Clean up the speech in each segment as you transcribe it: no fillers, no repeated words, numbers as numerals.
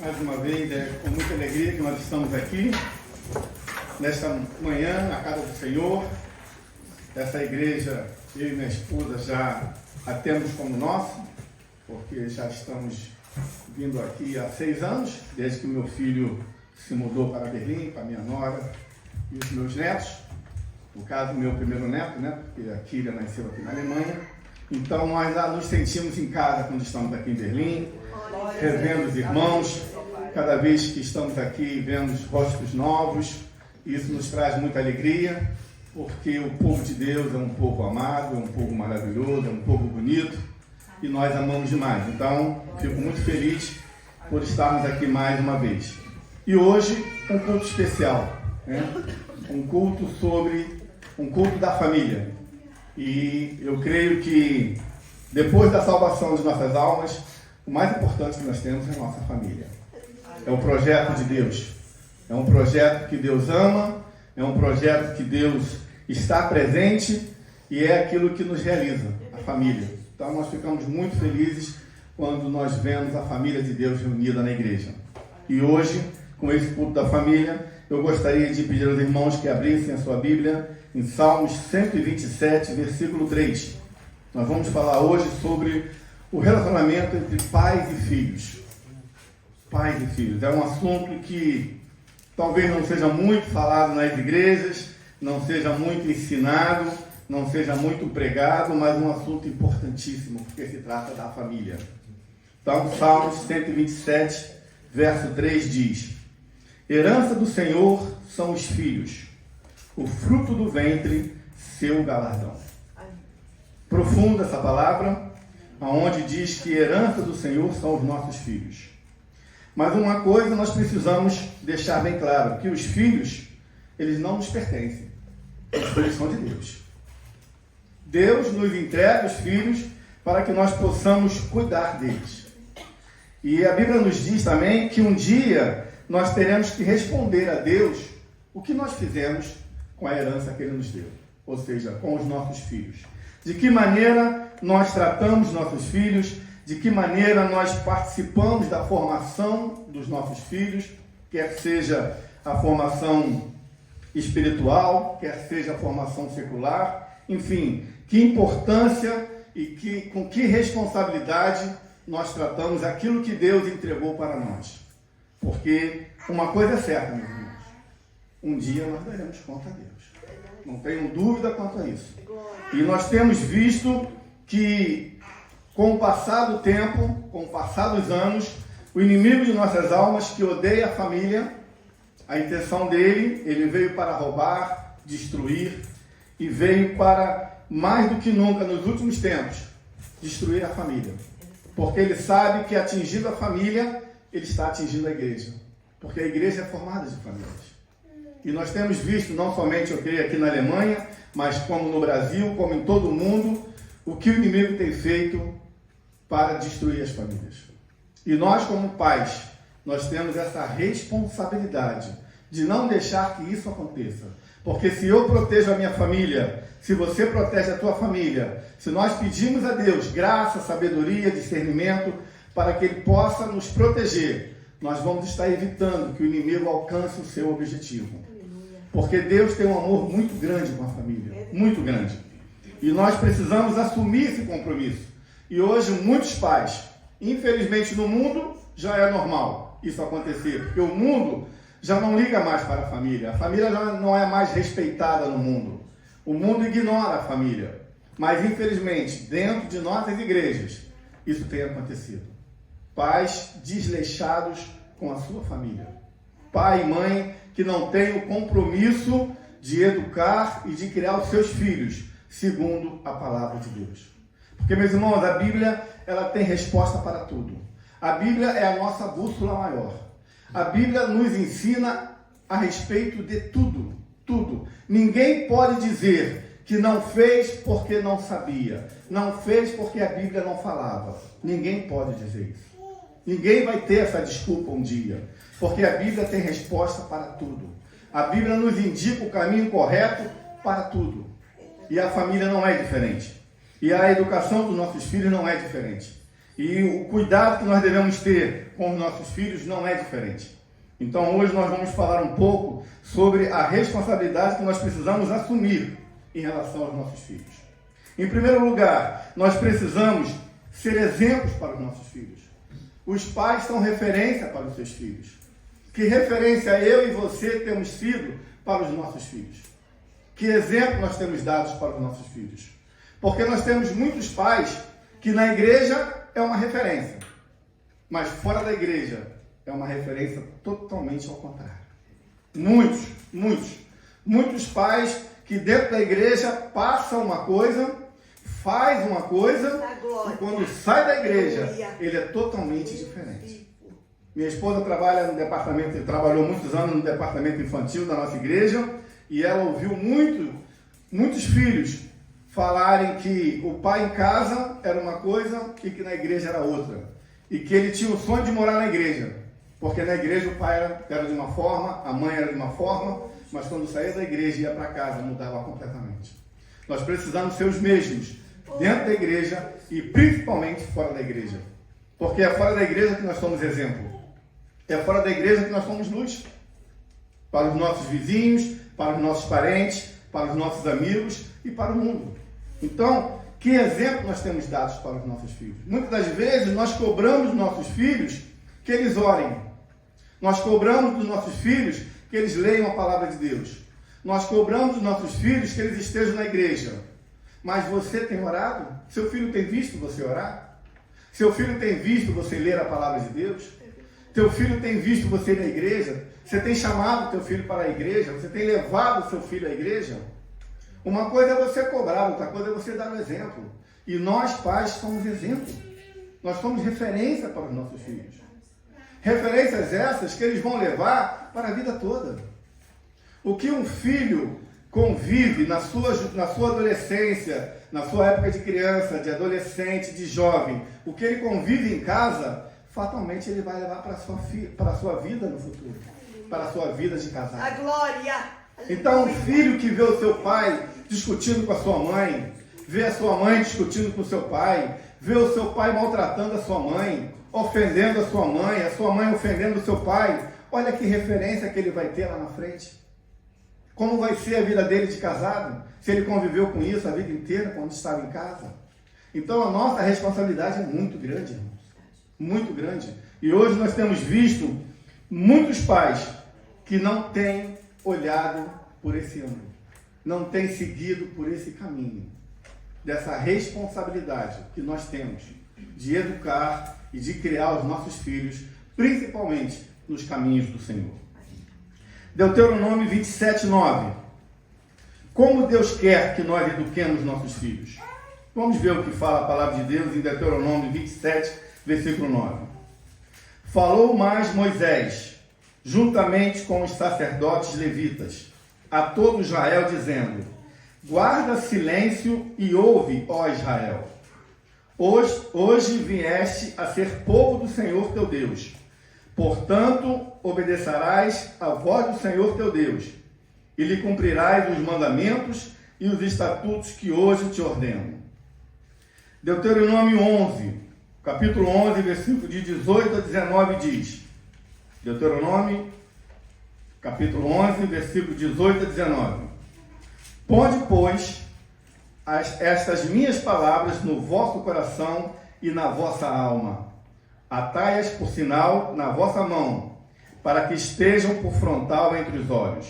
Mais uma vez, é com muita alegria que nós estamos aqui, nesta manhã, na casa do Senhor. Essa igreja, eu e minha esposa já a temos como nossa, porque já estamos vindo aqui há 6 anos, desde que meu filho se mudou para Berlim, com a minha nora e os meus netos. No caso, meu primeiro neto, porque a Kíria nasceu aqui na Alemanha. Então, nós já nos sentimos em casa quando estamos aqui em Berlim, revendo os irmãos. Cada vez que estamos aqui, vemos rostos novos. Isso nos traz muita alegria, porque o povo de Deus é um povo amado, é um povo maravilhoso, é um povo bonito, e nós amamos demais. Então, fico muito feliz por estarmos aqui mais uma vez. E hoje, um culto especial, um culto da família. E eu creio que, depois da salvação de nossas almas, o mais importante que nós temos é a nossa família. É o projeto de Deus. É um projeto que Deus ama, é um projeto que Deus está presente e é aquilo que nos realiza, a família. Então nós ficamos muito felizes quando nós vemos a família de Deus reunida na igreja. E hoje, com esse culto da família, eu gostaria de pedir aos irmãos que abrissem a sua Bíblia em Salmos 127, versículo 3. Nós vamos falar hoje sobre o relacionamento entre pais e filhos. Pais e filhos. É um assunto que talvez não seja muito falado nas igrejas, não seja muito ensinado, não seja muito pregado, mas um assunto importantíssimo, porque se trata da família. Então, Salmos 127, verso 3 diz: Herança do Senhor são os filhos, o fruto do ventre, seu galardão. Profunda essa palavra, aonde diz que herança do Senhor são os nossos filhos. Mas uma coisa nós precisamos deixar bem claro, que os filhos, eles não nos pertencem. Os filhos são de Deus. Deus nos entrega os filhos para que nós possamos cuidar deles. E a Bíblia nos diz também que um dia nós teremos que responder a Deus o que nós fizemos com a herança que Ele nos deu. Ou seja, com os nossos filhos. De que maneira nós tratamos nossos filhos, de que maneira nós participamos da formação dos nossos filhos, quer seja a formação espiritual, quer seja a formação secular, enfim, que importância e com que responsabilidade nós tratamos aquilo que Deus entregou para nós. Porque uma coisa é certa, meus irmãos, um dia nós daremos conta a Deus. Não tenham dúvida quanto a isso. E nós temos visto que, com o passar do tempo, com o passar dos anos, o inimigo de nossas almas, que odeia a família, a intenção dele, ele veio para roubar, destruir, e veio para, mais do que nunca, nos últimos tempos, destruir a família. Porque ele sabe que, atingindo a família, ele está atingindo a igreja. Porque a igreja é formada de famílias. E nós temos visto, não somente, eu creio, aqui na Alemanha, mas como no Brasil, como em todo o mundo, o que o inimigo tem feito para destruir as famílias. E nós, como pais, nós temos essa responsabilidade de não deixar que isso aconteça. Porque se eu protejo a minha família, se você protege a tua família, se nós pedimos a Deus graça, sabedoria, discernimento, para que Ele possa nos proteger, nós vamos estar evitando que o inimigo alcance o seu objetivo. Porque Deus tem um amor muito grande com a família, muito grande. E nós precisamos assumir esse compromisso. E hoje muitos pais, infelizmente no mundo, já é normal isso acontecer, porque o mundo já não liga mais para a família já não é mais respeitada no mundo. O mundo ignora a família. Mas infelizmente, dentro de nossas igrejas, isso tem acontecido. Pais desleixados com a sua família. Pai e mãe que não têm o compromisso de educar e de criar os seus filhos, segundo a palavra de Deus. Porque, meus irmãos, a Bíblia, ela tem resposta para tudo. A Bíblia é a nossa bússola maior. A Bíblia nos ensina a respeito de tudo, tudo. Ninguém pode dizer que não fez porque não sabia, não fez porque a Bíblia não falava. Ninguém pode dizer isso. Ninguém vai ter essa desculpa um dia, porque a Bíblia tem resposta para tudo. A Bíblia nos indica o caminho correto para tudo. E a família não é diferente. E a educação dos nossos filhos não é diferente. E o cuidado que nós devemos ter com os nossos filhos não é diferente. Então hoje nós vamos falar um pouco sobre a responsabilidade que nós precisamos assumir em relação aos nossos filhos. Em primeiro lugar, nós precisamos ser exemplos para os nossos filhos. Os pais são referência para os seus filhos. Que referência eu e você temos sido para os nossos filhos? Que exemplo nós temos dado para os nossos filhos? Porque nós temos muitos pais que na igreja é uma referência, mas fora da igreja é uma referência totalmente ao contrário. Muitos pais que dentro da igreja passam uma coisa, faz uma coisa, e quando sai da igreja, ele é totalmente diferente. Minha esposa trabalha no departamento, trabalhou muitos anos no departamento infantil da nossa igreja, e ela ouviu muitos filhos falarem que o pai em casa era uma coisa e que na igreja era outra. E que ele tinha o sonho de morar na igreja, porque na igreja o pai era de uma forma, a mãe era de uma forma, mas quando saía da igreja e ia para casa, mudava completamente. Nós precisamos ser os mesmos dentro da igreja e principalmente fora da igreja. Porque é fora da igreja que nós somos exemplo. É fora da igreja que nós somos luz. Para os nossos vizinhos, para os nossos parentes, para os nossos amigos e para o mundo. Então, que exemplo nós temos dados para os nossos filhos? Muitas das vezes nós cobramos dos nossos filhos que eles orem. Nós cobramos dos nossos filhos que eles leiam a palavra de Deus. Nós cobramos dos nossos filhos que eles estejam na igreja. Mas você tem orado? Seu filho tem visto você orar? Seu filho tem visto você ler a palavra de Deus? Teu filho tem visto você ir na igreja? Você tem chamado teu filho para a igreja? Você tem levado o seu filho à igreja? Uma coisa é você cobrar, outra coisa é você dar o exemplo. E nós, pais, somos exemplo. Nós somos referência para os nossos filhos. Referências essas que eles vão levar para a vida toda. O que um filho convive na sua adolescência, na sua época de criança, de adolescente, de jovem, o que ele convive em casa, fatalmente ele vai levar para a sua vida no futuro, para a sua vida de casado. A glória! Então, um filho que vê o seu pai discutindo com a sua mãe, vê a sua mãe discutindo com o seu pai, vê o seu pai maltratando a sua mãe, ofendendo a sua mãe ofendendo o seu pai, olha que referência que ele vai ter lá na frente. Como vai ser a vida dele de casado, se ele conviveu com isso a vida inteira quando estava em casa? Então, a nossa responsabilidade é muito grande, irmãos. Muito grande. E hoje nós temos visto muitos pais que não têm olhado por esse ângulo, não têm seguido por esse caminho, dessa responsabilidade que nós temos de educar e de criar os nossos filhos, principalmente nos caminhos do Senhor. Deuteronômio 27:9. Como Deus quer que nós eduquemos nossos filhos? Vamos ver o que fala a palavra de Deus em Deuteronômio 27, versículo 9. Falou mais Moisés, juntamente com os sacerdotes levitas, a todo Israel, dizendo: guarda silêncio e ouve, ó Israel. Hoje vieste a ser povo do Senhor teu Deus. Portanto, obedecerás a voz do Senhor teu Deus, e lhe cumprirás os mandamentos e os estatutos que hoje te ordeno. Deuteronômio 11, capítulo 11, versículo de 18 a 19 diz: Deuteronômio, capítulo 11, versículo 18 a 19. Ponde, pois, estas minhas palavras no vosso coração e na vossa alma. Atai-as por sinal na vossa mão, para que estejam por frontal entre os olhos.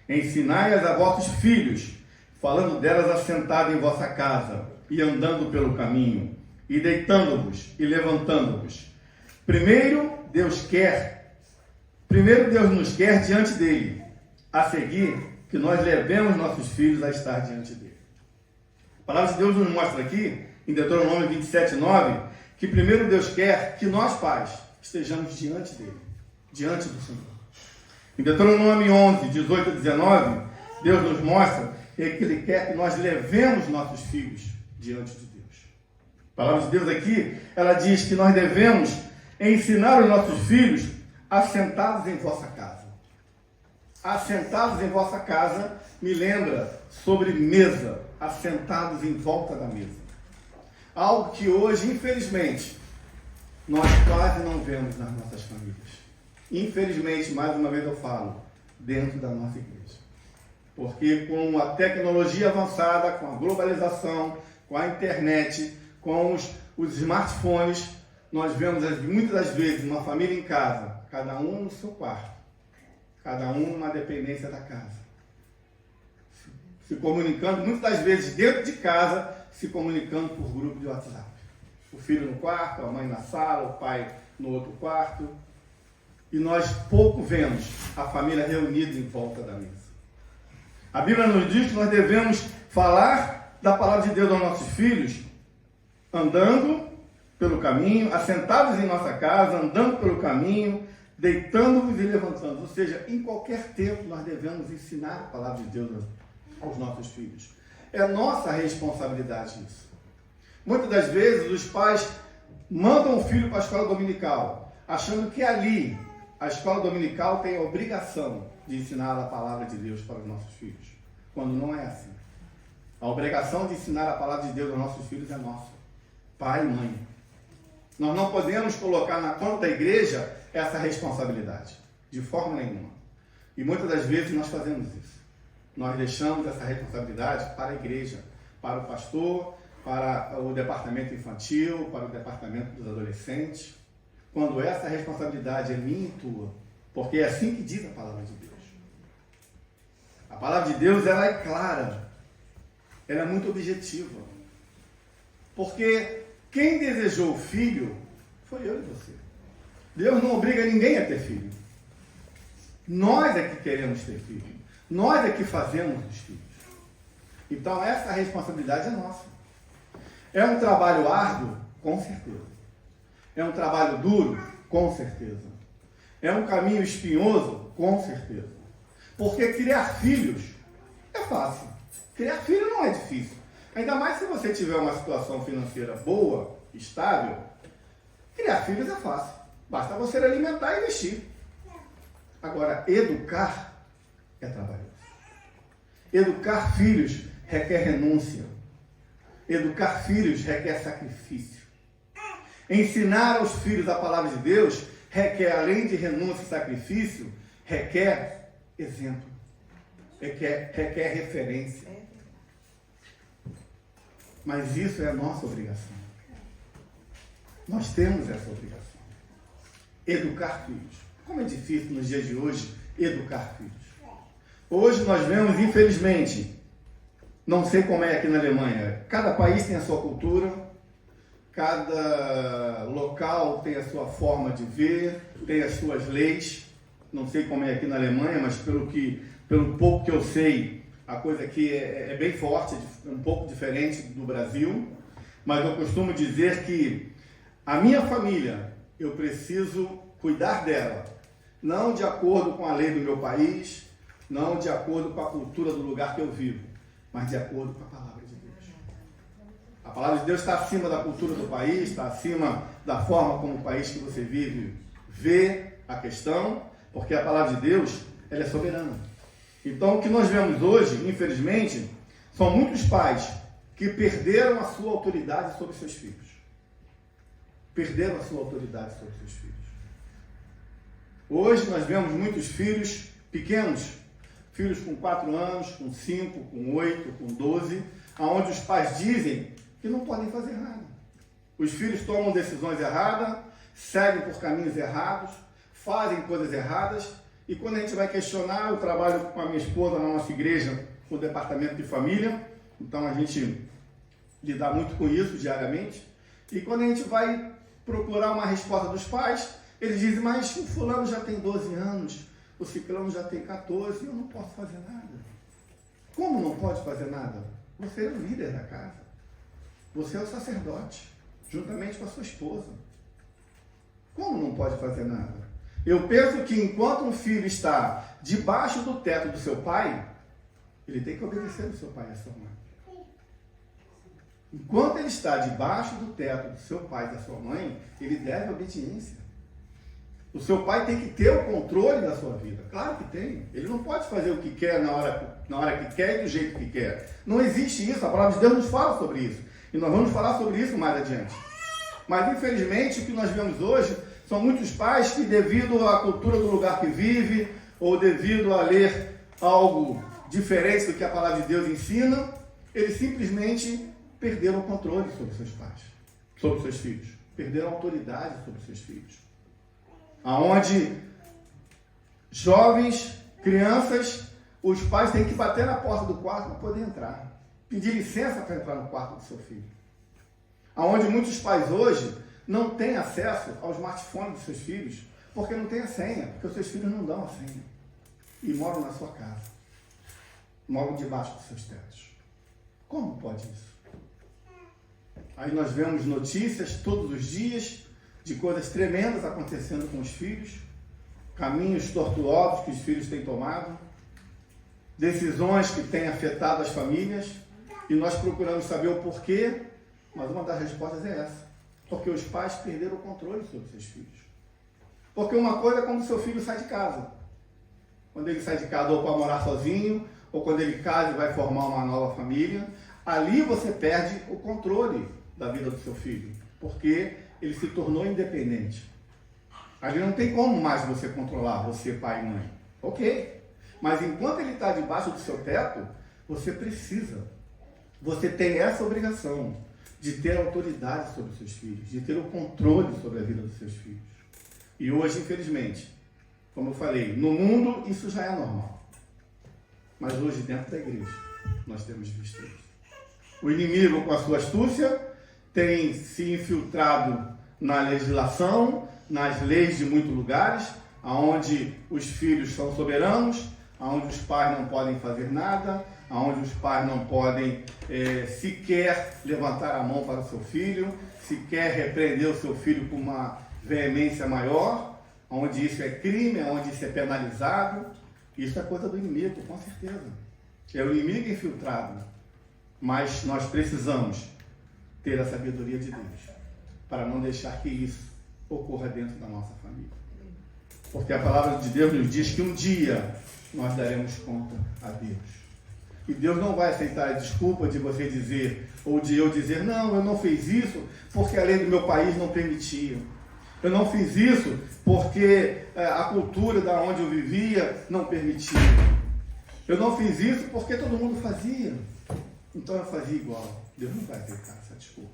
Ensinai-as a vossos filhos, falando delas assentado em vossa casa, e andando pelo caminho, e deitando-vos e levantando-vos. Primeiro Deus nos quer diante dele, a seguir que nós levemos nossos filhos a estar diante dele. A palavra de Deus nos mostra aqui, em Deuteronômio 27:9, que primeiro Deus quer que nós, pais, estejamos diante dele, diante do Senhor. Em Deuteronômio 11, 18 a 19, Deus nos mostra que ele quer que nós levemos nossos filhos diante de Deus. A palavra de Deus aqui, ela diz que nós devemos ensinar os nossos filhos assentados em vossa casa. Assentados em vossa casa me lembra sobre mesa, assentados em volta da mesa. Algo que hoje, infelizmente, nós quase não vemos nas nossas famílias. Infelizmente, mais uma vez eu falo, dentro da nossa igreja. Porque com a tecnologia avançada, com a globalização, com a internet, com os smartphones, nós vemos muitas das vezes uma família em casa, cada um no seu quarto, cada um numa dependência da casa. Se comunicando, muitas das vezes dentro de casa, se comunicando por grupo de WhatsApp. O filho no quarto, a mãe na sala, o pai no outro quarto. E nós pouco vemos a família reunida em volta da mesa. A Bíblia nos diz que nós devemos falar da palavra de Deus aos nossos filhos, andando pelo caminho, assentados em nossa casa, andando pelo caminho, deitando-nos e levantando. Ou seja, em qualquer tempo nós devemos ensinar a palavra de Deus aos nossos filhos. É nossa responsabilidade isso. Muitas das vezes os pais mandam o filho para a escola dominical, achando que ali a escola dominical tem a obrigação de ensinar a palavra de Deus para os nossos filhos, quando não é assim. A obrigação de ensinar a palavra de Deus aos nossos filhos é nossa, pai e mãe. Nós não podemos colocar na conta da igreja essa responsabilidade, de forma nenhuma. E muitas das vezes nós fazemos isso. Nós deixamos essa responsabilidade para a igreja, para o pastor, para o departamento infantil, para o departamento dos adolescentes, quando essa responsabilidade é minha e tua, porque é assim que diz a palavra de Deus. A palavra de Deus, ela é clara, ela é muito objetiva, porque quem desejou o filho foi eu e você. Deus não obriga ninguém a ter filho. Nós é que queremos ter filho. Nós é que fazemos os filhos. Então essa responsabilidade é nossa. É um trabalho árduo? Com certeza. É um trabalho duro? Com certeza. É um caminho espinhoso? Com certeza. Porque criar filhos é fácil. Criar filho não é difícil. Ainda mais se você tiver uma situação financeira boa, estável, criar filhos é fácil. Basta você alimentar e vestir. Agora, educar é trabalhoso. Educar filhos requer renúncia. Educar filhos requer sacrifício. Ensinar aos filhos a palavra de Deus requer, além de renúncia e sacrifício, requer exemplo. Requer referência. Mas isso é a nossa obrigação. Nós temos essa obrigação. Educar filhos. Como é difícil nos dias de hoje educar filhos. Hoje nós vemos, infelizmente, não sei como é aqui na Alemanha, cada país tem a sua cultura, cada local tem a sua forma de ver, tem as suas leis. Não sei como é aqui na Alemanha, mas pelo pouco que eu sei, a coisa aqui é bem forte, um pouco diferente do Brasil. Mas eu costumo dizer que a minha família, eu preciso cuidar dela, não de acordo com a lei do meu país, não de acordo com a cultura do lugar que eu vivo, mas de acordo com a palavra de Deus. A palavra de Deus está acima da cultura do país, está acima da forma como o país que você vive vê a questão, porque a palavra de Deus, ela é soberana. Então, o que nós vemos hoje, infelizmente, são muitos pais que perderam a sua autoridade sobre seus filhos. Perderam a sua autoridade sobre seus filhos. Hoje nós vemos muitos filhos pequenos, filhos com 4 anos, com 5, com 8, com 12, onde os pais dizem que não podem fazer nada. Os filhos tomam decisões erradas, seguem por caminhos errados, fazem coisas erradas, e quando a gente vai questionar, eu trabalho com a minha esposa na nossa igreja, no departamento de família, então a gente lida muito com isso diariamente, e quando a gente vai procurar uma resposta dos pais, eles dizem, mas o fulano já tem 12 anos, o ciclano já tem 14, eu não posso fazer nada. Como não pode fazer nada? Você é o líder da casa. Você é o sacerdote, juntamente com a sua esposa. Como não pode fazer nada? Eu penso que enquanto um filho está debaixo do teto do seu pai, ele tem que obedecer ao seu pai e à sua mãe. Enquanto ele está debaixo do teto do seu pai e da sua mãe, ele deve obediência. O seu pai tem que ter o controle da sua vida. Claro que tem. Ele não pode fazer o que quer na hora que quer e do jeito que quer. Não existe isso. A palavra de Deus nos fala sobre isso. E nós vamos falar sobre isso mais adiante. Mas, infelizmente, o que nós vemos hoje são muitos pais que, devido à cultura do lugar que vive, ou devido a ler algo diferente do que a palavra de Deus ensina, eles simplesmente perderam o controle sobre seus pais, sobre seus filhos. Perderam a autoridade sobre seus filhos. Aonde jovens, crianças, os pais têm que bater na porta do quarto para poder entrar. Pedir licença para entrar no quarto do seu filho. Aonde muitos pais hoje não têm acesso ao smartphone dos seus filhos, porque não tem a senha, porque os seus filhos não dão a senha. E moram na sua casa. Moram debaixo dos seus tetos. Como pode isso? Aí nós vemos notícias todos os dias de coisas tremendas acontecendo com os filhos, caminhos tortuosos que os filhos têm tomado, decisões que têm afetado as famílias, e nós procuramos saber o porquê, mas uma das respostas é essa. Porque os pais perderam o controle sobre seus filhos. Porque uma coisa é quando seu filho sai de casa. Quando ele sai de casa ou para morar sozinho, ou quando ele casa e vai formar uma nova família, ali você perde o controle da vida do seu filho, porque ele se tornou independente. Ali não tem como mais você controlar, você, pai e mãe. Ok. Mas enquanto ele está debaixo do seu teto, você precisa. Você tem essa obrigação de ter autoridade sobre os seus filhos, de ter o controle sobre a vida dos seus filhos. E hoje, infelizmente, como eu falei, no mundo isso já é normal. Mas hoje, dentro da igreja, nós temos visto isso. O inimigo, com a sua astúcia, tem se infiltrado na legislação, nas leis de muitos lugares, onde os filhos são soberanos, onde os pais não podem fazer nada, onde os pais não podem sequer levantar a mão para o seu filho, sequer repreender o seu filho com uma veemência maior, onde isso é crime, onde isso é penalizado. Isso é coisa do inimigo, com certeza. É o inimigo infiltrado. Mas nós precisamos ter a sabedoria de Deus para não deixar que isso ocorra dentro da nossa família. Porque a palavra de Deus nos diz que um dia nós daremos conta a Deus. E Deus não vai aceitar a desculpa de você dizer, ou de eu dizer, não, eu não fiz isso porque a lei do meu país não permitia. Eu não fiz isso porque a cultura da onde eu vivia não permitia. Eu não fiz isso porque todo mundo fazia. Então eu fazia igual. Deus não vai aceitar essa desculpa.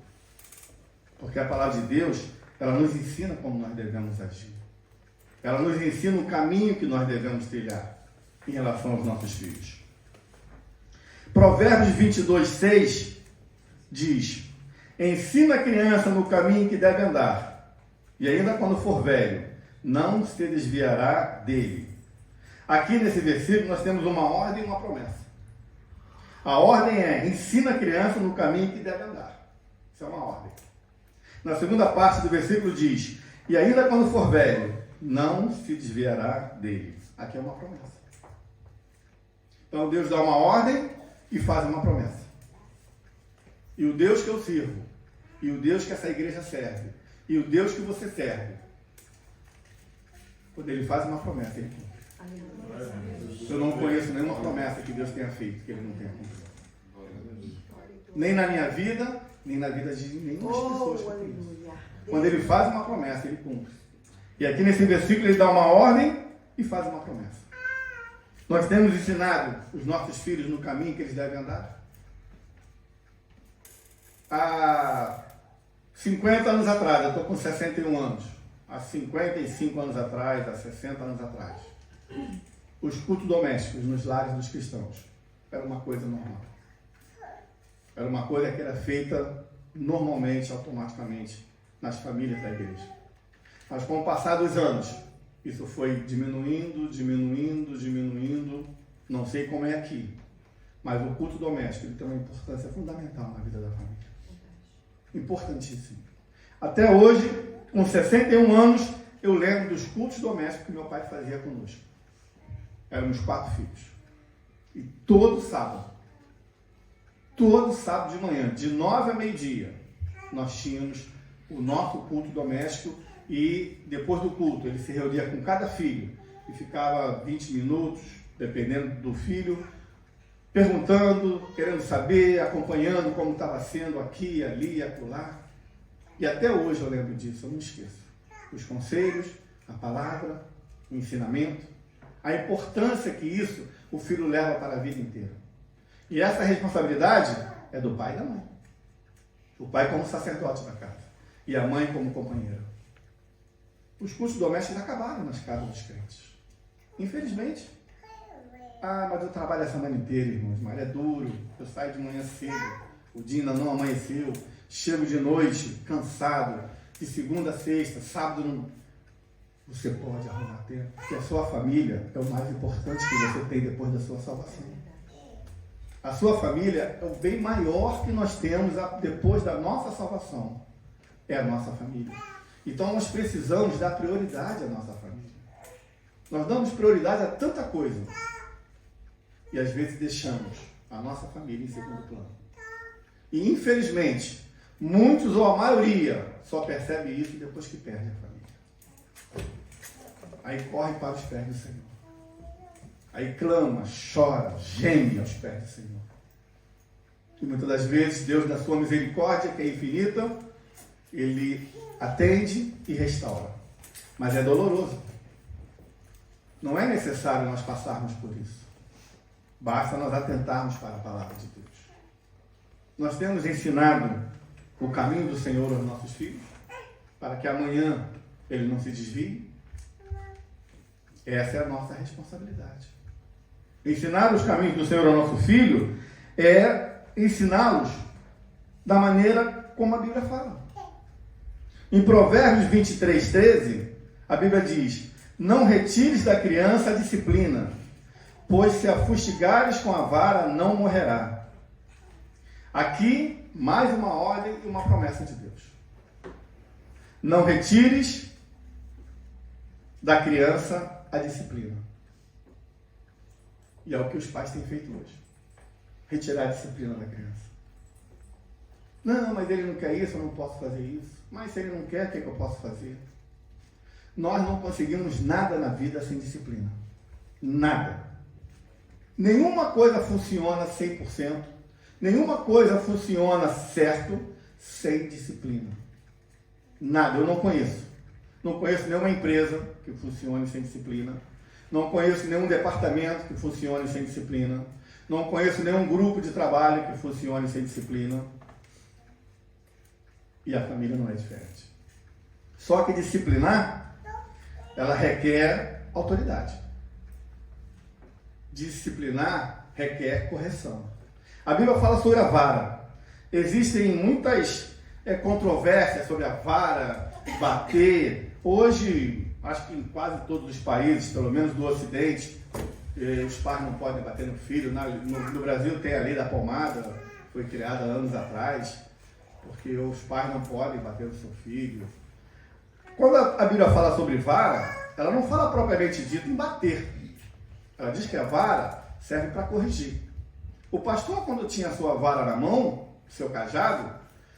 Porque a palavra de Deus, ela nos ensina como nós devemos agir. Ela nos ensina o caminho que nós devemos trilhar em relação aos nossos filhos. Provérbios 22:6 diz: ensina a criança no caminho que deve andar, e ainda quando for velho, não se desviará dele. Aqui nesse versículo nós temos uma ordem e uma promessa. A ordem é: ensina a criança no caminho que deve andar. Isso é uma ordem. Na segunda parte do versículo diz: e ainda quando for velho, não se desviará dele. Aqui é uma promessa. Então Deus dá uma ordem e faz uma promessa. E o Deus que eu sirvo, e o Deus que essa igreja serve, e o Deus que você serve, quando Ele faz uma promessa, Ele cumpre. Eu não conheço nenhuma promessa que Deus tenha feito que Ele não tenha cumprido. Nem na minha vida, nem na vida de nenhuma das pessoas que eu conheço. Quando Ele faz uma promessa, Ele cumpre. E aqui nesse versículo Ele dá uma ordem e faz uma promessa. Nós temos ensinado os nossos filhos no caminho que eles devem andar. Há 50 anos atrás, eu estou com 61 anos, há 55 anos atrás, há 60 anos atrás, os cultos domésticos nos lares dos cristãos era uma coisa normal. Era uma coisa que era feita normalmente, automaticamente, nas famílias da igreja. Mas com o passar dos anos, isso foi diminuindo, não sei como é aqui, mas o culto doméstico ele tem uma importância fundamental na vida da família. Importantíssimo. Até hoje, com 61 anos, eu lembro dos cultos domésticos que meu pai fazia conosco. Éramos 4 filhos. E todo sábado de manhã, de 9 a meio-dia, nós tínhamos o nosso culto doméstico. E depois do culto, ele se reunia com cada filho e ficava 20 minutos, dependendo do filho, perguntando, querendo saber, acompanhando como estava sendo aqui, ali, acolá. E até hoje eu lembro disso, eu não esqueço. Os conselhos, a palavra, o ensinamento, a importância que isso o filho leva para a vida inteira. E essa responsabilidade é do pai e da mãe. O pai como sacerdote da casa e a mãe como companheira. Os cultos domésticos acabaram nas casas dos crentes. Infelizmente. Ah, mas eu trabalho a semana inteira, irmãos, mas é duro. Eu saio de manhã cedo, o dia ainda não amanheceu. Chego de noite, cansado, de segunda a sexta, sábado não... Você pode arrumar tempo, porque a sua família é o mais importante que você tem depois da sua salvação. A sua família é o bem maior que nós temos depois da nossa salvação. É a nossa família. Então nós precisamos dar prioridade à nossa família. Nós damos prioridade a tanta coisa. E às vezes deixamos a nossa família em segundo plano. E infelizmente, muitos ou a maioria só percebe isso depois que perde a família. Aí corre para os pés do Senhor. Aí clama, chora, geme aos pés do Senhor. E muitas das vezes Deus, na sua misericórdia, que é infinita, Ele atende e restaura. Mas é doloroso. Não é necessário nós passarmos por isso. Basta nós atentarmos para a palavra de Deus. Nós temos ensinado o caminho do Senhor aos nossos filhos, para que amanhã ele não se desvie. Essa é a nossa responsabilidade. Ensinar os caminhos do Senhor ao nosso filho é ensiná-los da maneira como a Bíblia fala. Em Provérbios 23:13, a Bíblia diz: não retires da criança a disciplina, pois se a fustigares com a vara, não morrerá. Aqui, mais uma ordem e uma promessa de Deus. Não retires da criança a disciplina. E é o que os pais têm feito hoje. Retirar a disciplina da criança. Não, mas ele não quer isso, eu não posso fazer isso. Mas se ele não quer, o que eu posso fazer? Nós não conseguimos nada na vida sem disciplina. Nada. Nenhuma coisa funciona 100%. Nenhuma coisa funciona certo sem disciplina. Nada, eu não conheço. Não conheço nenhuma empresa que funcione sem disciplina. Não conheço nenhum departamento que funcione sem disciplina. Não conheço nenhum grupo de trabalho que funcione sem disciplina. E a família não é diferente. Só que disciplinar, ela requer autoridade. Disciplinar requer correção. A Bíblia fala sobre a vara. Existem muitas controvérsias sobre a vara, bater. Hoje, acho que em quase todos os países, pelo menos do Ocidente, os pais não podem bater no filho. No Brasil tem a lei da palmada, foi criada anos atrás, porque os pais não podem bater no seu filho. Quando a Bíblia fala sobre vara, ela não fala propriamente dito em bater. Ela diz que a vara serve para corrigir. O pastor, quando tinha a sua vara na mão, seu cajado,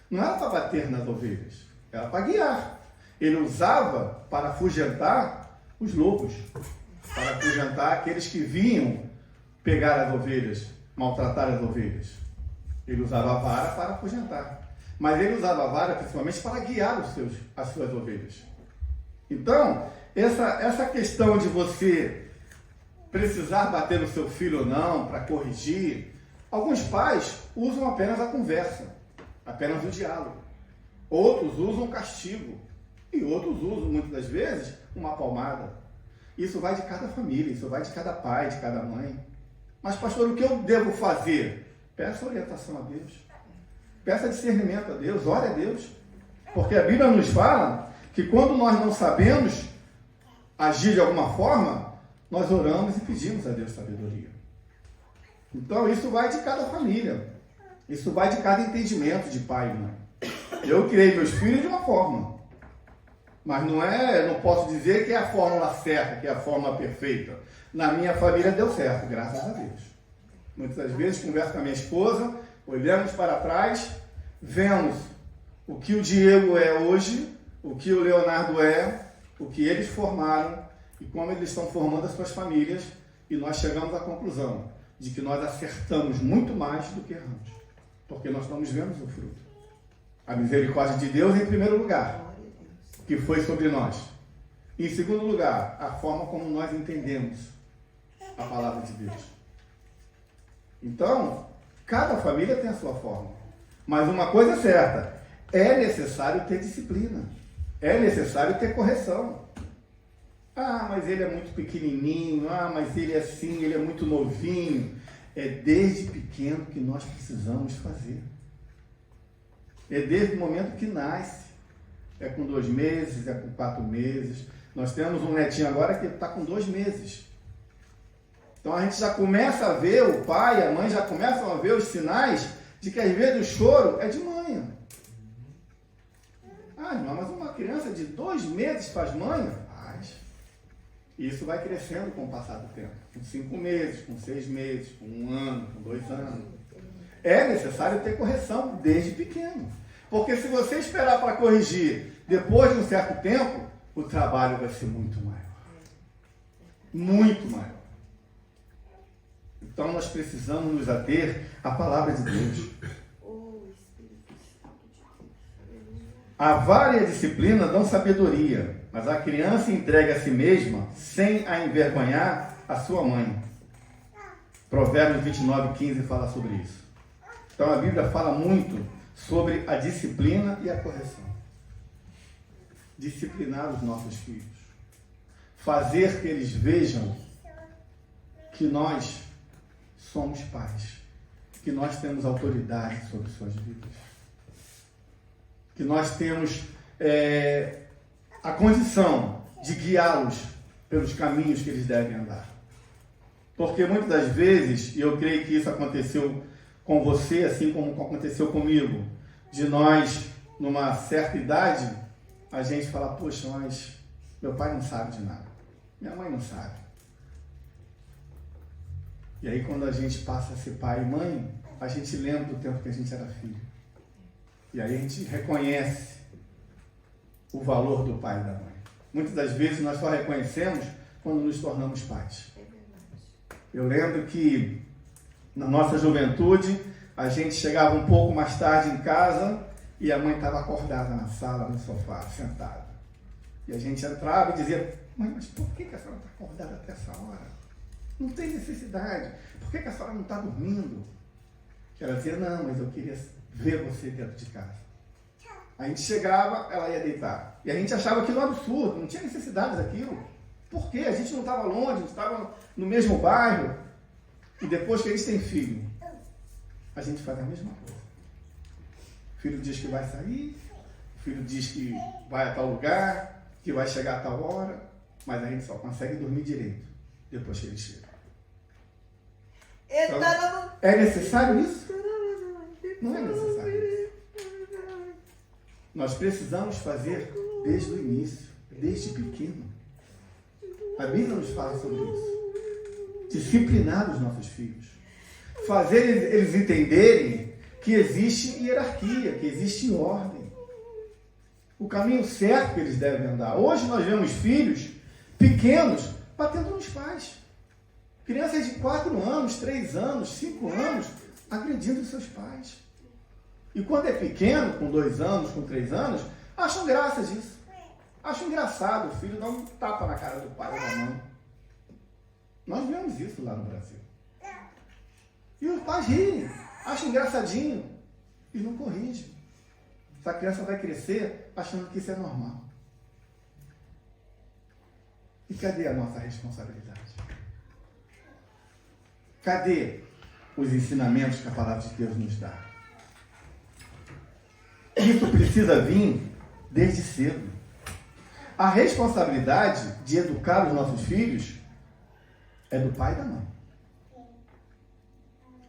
não era para bater nas ovelhas, era para guiar. Ele usava para afugentar os lobos, para afugentar aqueles que vinham pegar as ovelhas, maltratar as ovelhas. Ele usava a vara para afugentar. Mas ele usava a vara principalmente para guiar as suas ovelhas. Então, essa questão de você precisar bater no seu filho ou não, para corrigir, alguns pais usam apenas a conversa, apenas o diálogo. Outros usam o castigo. E outros usam, muitas das vezes, uma palmada. Isso vai de cada família, isso vai de cada pai, de cada mãe. Mas, pastor, o que eu devo fazer? Peça orientação a Deus. Peça discernimento a Deus, ore a Deus. Porque a Bíblia nos fala que quando nós não sabemos agir de alguma forma, nós oramos e pedimos a Deus sabedoria. Então, isso vai de cada família. Isso vai de cada entendimento de pai e mãe. Eu criei meus filhos de uma forma. Mas não posso dizer que é a fórmula certa, que é a fórmula perfeita. Na minha família deu certo, graças a Deus. Muitas vezes converso com a minha esposa, olhamos para trás, vemos o que o Diego é hoje, o que o Leonardo é, o que eles formaram e como eles estão formando as suas famílias, e nós chegamos à conclusão: de que nós acertamos muito mais do que erramos, porque nós estamos vendo o fruto. A misericórdia de Deus em primeiro lugar, que foi sobre nós. Em segundo lugar, a forma como nós entendemos a palavra de Deus. Então, cada família tem a sua forma. Mas uma coisa é certa, é necessário ter disciplina. É necessário ter correção. Ah, mas ele é muito pequenininho. Ah, mas ele é assim, ele é muito novinho. É desde pequeno que nós precisamos fazer. É desde o momento que nasce. É com 2 meses, é com 4 meses. Nós temos um netinho agora que está com 2 meses. Então a gente já começa a ver, o pai e a mãe já começam a ver os sinais de que às vezes o choro é de manha. Ah, irmã, mas uma criança de 2 meses faz manha? Faz. E isso vai crescendo com o passar do tempo. Com 5 meses, com 6 meses, com 1 ano, com 2 anos. É necessário ter correção desde pequeno. Porque se você esperar para corrigir depois de um certo tempo, o trabalho vai ser muito maior. Muito maior. Então nós precisamos nos ater à palavra de Deus. A vara e a disciplina dão sabedoria, mas a criança entrega a si mesma sem a envergonhar a sua mãe. Provérbios 29:15 fala sobre isso. Então a Bíblia fala muito sobre a disciplina e a correção. Disciplinar os nossos filhos. Fazer que eles vejam que nós somos pais. Que nós temos autoridade sobre suas vidas. Que nós temos a condição de guiá-los pelos caminhos que eles devem andar. Porque muitas das vezes, e eu creio que isso aconteceu com você, assim como aconteceu comigo, de nós, numa certa idade, a gente fala, poxa, mas meu pai não sabe de nada, minha mãe não sabe. E aí quando a gente passa a ser pai e mãe, a gente lembra do tempo que a gente era filho. E aí a gente reconhece o valor do pai e da mãe. Muitas das vezes nós só reconhecemos quando nos tornamos pais. Eu lembro que na nossa juventude, a gente chegava um pouco mais tarde em casa e a mãe estava acordada na sala, no sofá, sentada. E a gente entrava e dizia, mãe, mas por que a senhora está acordada até essa hora? Não tem necessidade. Por que a senhora não está dormindo? Ela dizia, não, mas eu queria ver você dentro de casa. A gente chegava, ela ia deitar. E a gente achava aquilo um absurdo, não tinha necessidade daquilo. Por quê? A gente não estava longe, a gente estava no mesmo bairro. E depois que eles têm filho, a gente faz a mesma coisa. O filho diz que vai sair, o filho diz que vai a tal lugar, que vai chegar a tal hora, mas a gente só consegue dormir direito depois que ele chega. Então, é necessário isso? Não é necessário isso. Nós precisamos fazer desde o início, desde pequeno. A Bíblia nos fala sobre isso. Disciplinar os nossos filhos. Fazer eles entenderem que existe hierarquia, que existe ordem. O caminho certo que eles devem andar. Hoje nós vemos filhos pequenos batendo nos pais. Crianças de 4 anos, 3 anos, 5 anos, agredindo seus pais. E quando é pequeno, com 2 anos, com 3 anos, acham graça disso. Acham engraçado o filho dar um tapa na cara do pai ou da mãe. Nós vemos isso lá no Brasil. E os pais riem, acham engraçadinho e não corrigem. Essa criança vai crescer achando que isso é normal. E cadê a nossa responsabilidade? Cadê os ensinamentos que a palavra de Deus nos dá? Isso precisa vir desde cedo. A responsabilidade de educar os nossos filhos é do pai e da mãe.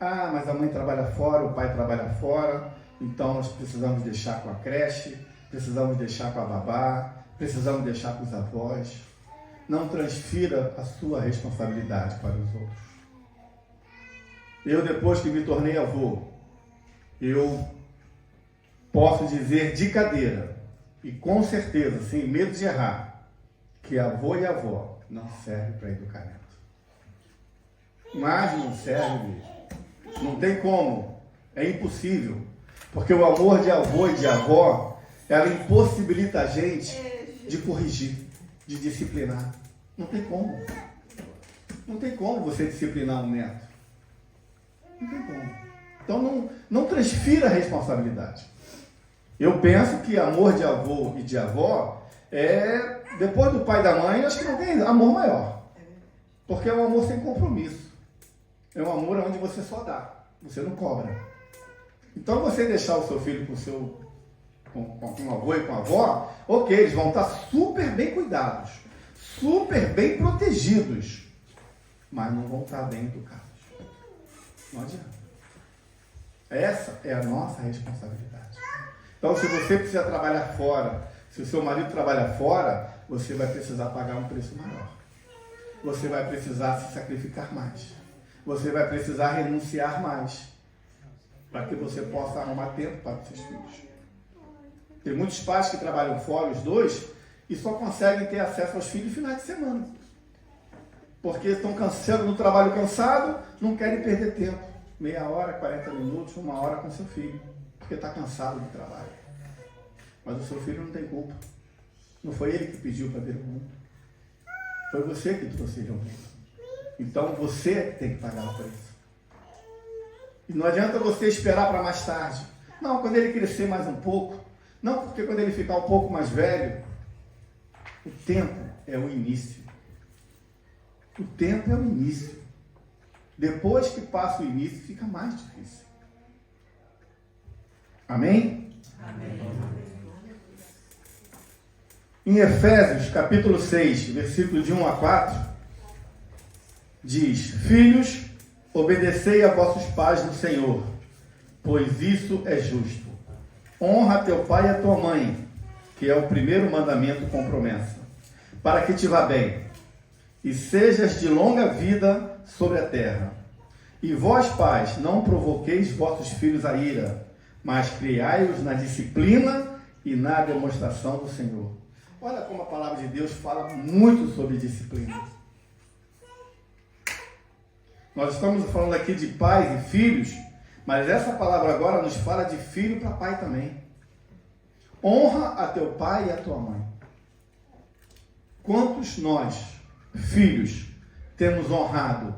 Ah, mas a mãe trabalha fora, o pai trabalha fora, então nós precisamos deixar com a creche, precisamos deixar com a babá, precisamos deixar com os avós. Não transfira a sua responsabilidade para os outros. Eu, depois que me tornei avô, eu posso dizer de cadeira, e com certeza, sem medo de errar, que avô e avó não servem para educar neto. Mas não serve. Não tem como. É impossível. Porque o amor de avô e de avó, ela impossibilita a gente de corrigir, de disciplinar. Não tem como. Não tem como você disciplinar um neto. Não tem como. Então não transfira a responsabilidade. Eu penso que amor de avô e de avó depois do pai e da mãe, acho que não tem amor maior. Porque é um amor sem compromisso. É um amor onde você só dá, você não cobra. Então você deixar o seu filho com o avô e com a avó, ok, eles vão estar super bem cuidados, super bem protegidos, mas não vão estar bem educados. Não adianta. Essa é a nossa responsabilidade. Então, se você precisa trabalhar fora, se o seu marido trabalha fora, você vai precisar pagar um preço maior. Você vai precisar se sacrificar mais. Você vai precisar renunciar mais, para que você possa arrumar tempo para os seus filhos. Tem muitos pais que trabalham fora, os dois, e só conseguem ter acesso aos filhos no final de semana. Porque estão cansados no trabalho cansado, não querem perder tempo. Meia hora, 40 minutos, 1 hora com seu filho. Porque está cansado do trabalho. Mas o seu filho não tem culpa. Não foi ele que pediu para ver o mundo. Foi você que trouxe ele ao mundo. Então você tem que pagar o preço. E não adianta você esperar para mais tarde. Não, quando ele crescer mais um pouco. Não, porque quando ele ficar um pouco mais velho, o tempo é o início. O tempo é o início. Depois que passa o início, fica mais difícil. Amém? Amém. Em Efésios, capítulo 6, versículo de 1 a 4, diz: Filhos, obedecei a vossos pais no Senhor, pois isso é justo. Honra teu pai e a tua mãe, que é o primeiro mandamento com promessa, para que te vá bem, e sejas de longa vida sobre a terra. E vós, pais, não provoqueis vossos filhos a ira, mas criai-os na disciplina e na demonstração do Senhor. Olha como a palavra de Deus fala muito sobre disciplina. Nós estamos falando aqui de pais e filhos, mas essa palavra agora nos fala de filho para pai também. Honra a teu pai e a tua mãe. Quantos nós, filhos, temos honrado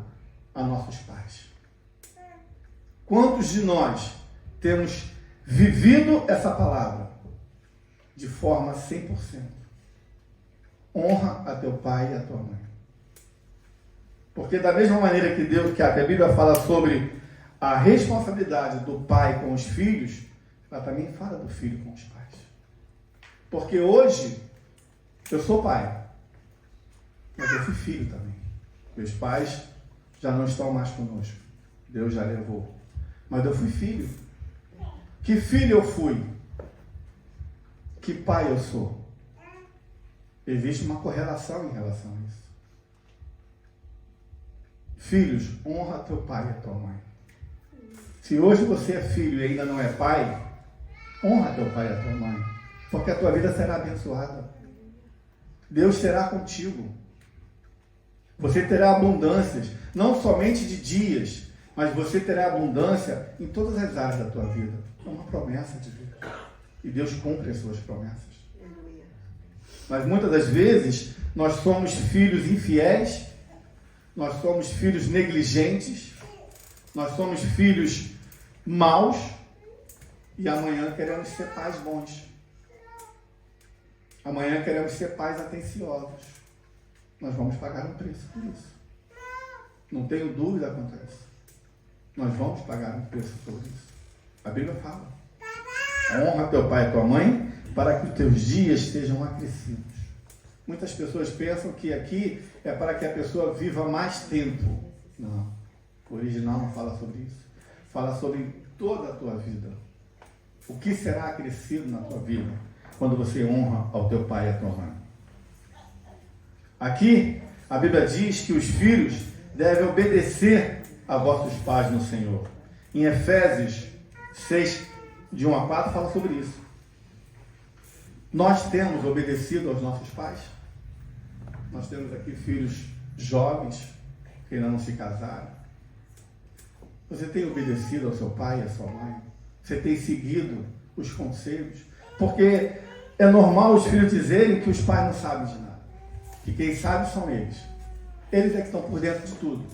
a nossos pais? Quantos de nós temos vivido essa palavra de forma 100%? Honra a teu pai e a tua mãe. Porque da mesma maneira que a Bíblia fala sobre a responsabilidade do pai com os filhos, ela também fala do filho com os pais. Porque hoje eu sou pai, mas eu fui filho também. Meus pais já não estão mais conosco. Deus já levou. Mas eu fui filho. Que filho eu fui? Que pai eu sou? Existe uma correlação em relação a isso. Filhos, honra teu pai e a tua mãe. Se hoje você é filho e ainda não é pai, honra teu pai e a tua mãe, porque a tua vida será abençoada. Deus será contigo. Você terá abundâncias, não somente de dias, mas você terá abundância em todas as áreas da tua vida. É uma promessa de Deus. E Deus cumpre as suas promessas. Mas muitas das vezes nós somos filhos infiéis, nós somos filhos negligentes, nós somos filhos maus e amanhã queremos ser pais bons. Amanhã queremos ser pais atenciosos. Nós vamos pagar um preço por isso. Não tenho dúvida quanto a isso. Nós vamos pagar um preço por isso. A Bíblia fala: honra teu pai e tua mãe para que os teus dias sejam acrescidos. Muitas pessoas pensam que aqui é para que a pessoa viva mais tempo. Não. O original não fala sobre isso. Fala sobre toda a tua vida. O que será acrescido na tua vida quando você honra ao teu pai e à tua mãe. Aqui, a Bíblia diz que os filhos devem obedecer a vossos pais no Senhor. Em Efésios 6, de 1 a 4, fala sobre isso. Nós temos obedecido aos nossos pais. Nós temos aqui filhos jovens que ainda não se casaram. Você tem obedecido ao seu pai e à sua mãe? Você tem seguido os conselhos? Porque é normal os filhos dizerem que os pais não sabem de nada. Que quem sabe são eles. Eles é que estão por dentro de tudo.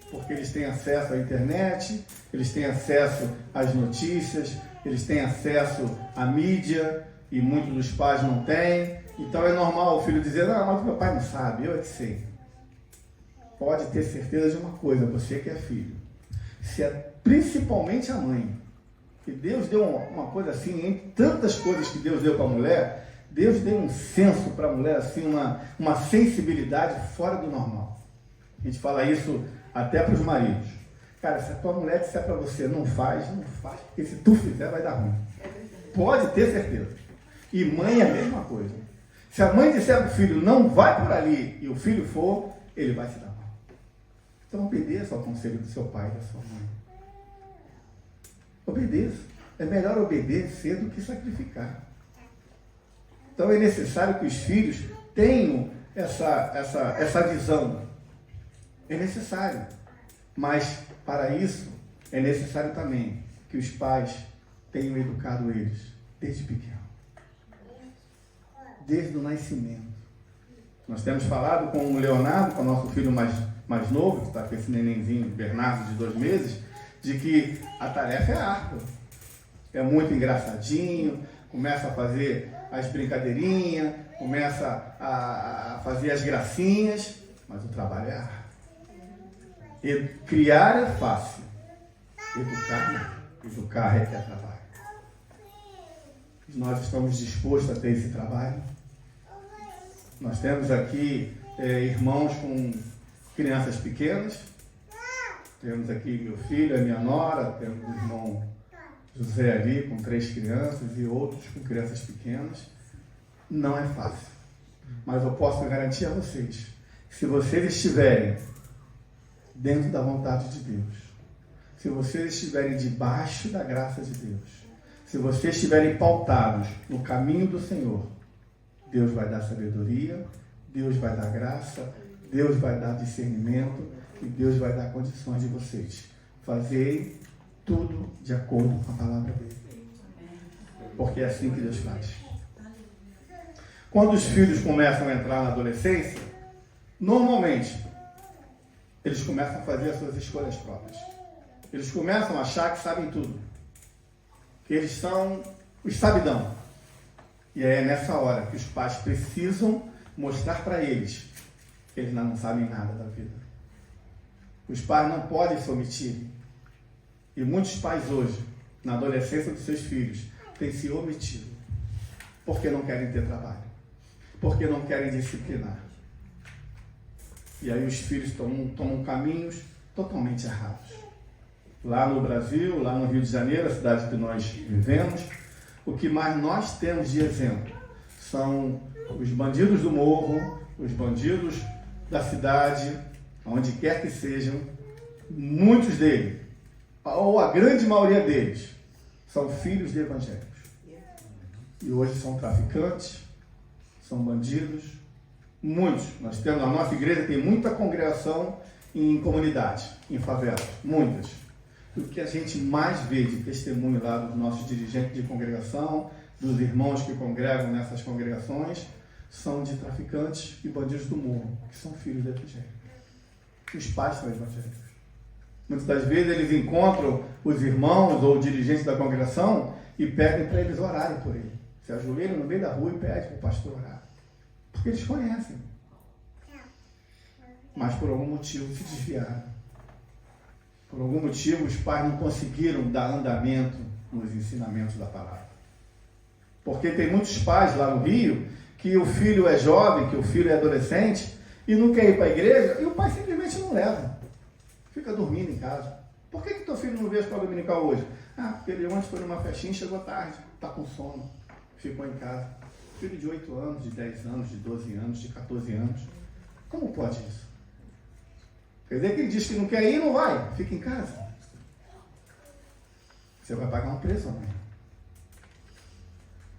Porque eles têm acesso à internet, eles têm acesso às notícias, eles têm acesso à mídia, e muitos dos pais não têm. Então é normal o filho dizer, não, mas meu pai não sabe, eu é que sei. Pode ter certeza de uma coisa, você que é filho. Se é principalmente a mãe, que Deus deu uma coisa assim, entre tantas coisas que Deus deu para a mulher, Deus deu um senso para a mulher, assim, uma sensibilidade fora do normal. A gente fala isso até para os maridos. Cara, se a tua mulher disser para você, não faz, porque se tu fizer vai dar ruim. Pode ter certeza. E mãe é a mesma coisa. Se a mãe disser para o filho, não vai por ali, e o filho for, ele vai se dar mal. Então obedeça ao conselho do seu pai e da sua mãe. Obedeça. É melhor obedecer do que sacrificar. Então é necessário que os filhos tenham essa visão. É necessário. Mas para isso é necessário também que os pais tenham educado eles desde pequeno. Desde o nascimento. Nós temos falado com o Leonardo, com o nosso filho mais novo, que está com esse nenenzinho Bernardo de 2 meses, de que a tarefa é árdua. É muito engraçadinho, começa a fazer as brincadeirinhas, começa a fazer as gracinhas, mas o trabalho é árduo. Criar é fácil, educar não. Educar requer trabalho. Nós estamos dispostos a ter esse trabalho. Nós temos aqui irmãos com crianças pequenas. Temos aqui meu filho, a minha nora, temos o irmão José ali com 3 crianças e outros com crianças pequenas. Não é fácil. Mas eu posso garantir a vocês, se vocês estiverem dentro da vontade de Deus, se vocês estiverem debaixo da graça de Deus, se vocês estiverem pautados no caminho do Senhor, Deus vai dar sabedoria, Deus vai dar graça, Deus vai dar discernimento e Deus vai dar condições de vocês fazerem tudo de acordo com a palavra dele. Porque é assim que Deus faz. Quando os filhos começam a entrar na adolescência, normalmente eles começam a fazer as suas escolhas próprias. Eles começam a achar que sabem tudo. Que eles são os sabidão. E é nessa hora que os pais precisam mostrar para eles que eles não sabem nada da vida. Os pais não podem se omitir. E muitos pais hoje, na adolescência dos seus filhos, têm se omitido. Porque não querem ter trabalho. Porque não querem disciplinar. E aí os filhos tomam caminhos totalmente errados. Lá no Brasil, lá no Rio de Janeiro, a cidade que nós vivemos, o que mais nós temos de exemplo são os bandidos do morro, os bandidos da cidade, onde quer que sejam, muitos deles, ou a grande maioria deles, são filhos de evangélicos. E hoje são traficantes, são bandidos, muitos. Nós temos, a nossa igreja tem muita congregação em comunidades, em favelas, muitas. O que a gente mais vê de testemunho lá dos nossos dirigentes de congregação, dos irmãos que congregam nessas congregações, são de traficantes e bandidos do morro, que são filhos de evangélicos. Os pais são evangélicos. Muitas das vezes eles encontram os irmãos ou dirigentes da congregação e pedem para eles orarem por ele. Se ajoelham no meio da rua e pedem para o pastor orar. Porque eles conhecem. Mas por algum motivo se desviaram. Por algum motivo os pais não conseguiram dar andamento nos ensinamentos da palavra. Porque tem muitos pais lá no Rio que o filho é jovem, que o filho é adolescente e não quer ir para a igreja e o pai simplesmente não leva. Fica dormindo em casa. Por que teu filho não veio à escola dominical hoje? Ah, porque ele ontem foi numa festinha e chegou tarde, está com sono, ficou em casa. Filho de 8 anos, de 10 anos, de 12 anos, de 14 anos. Como pode isso? Quer dizer que ele diz que não quer ir e não vai, fica em casa. Você vai pagar um preço amanhã.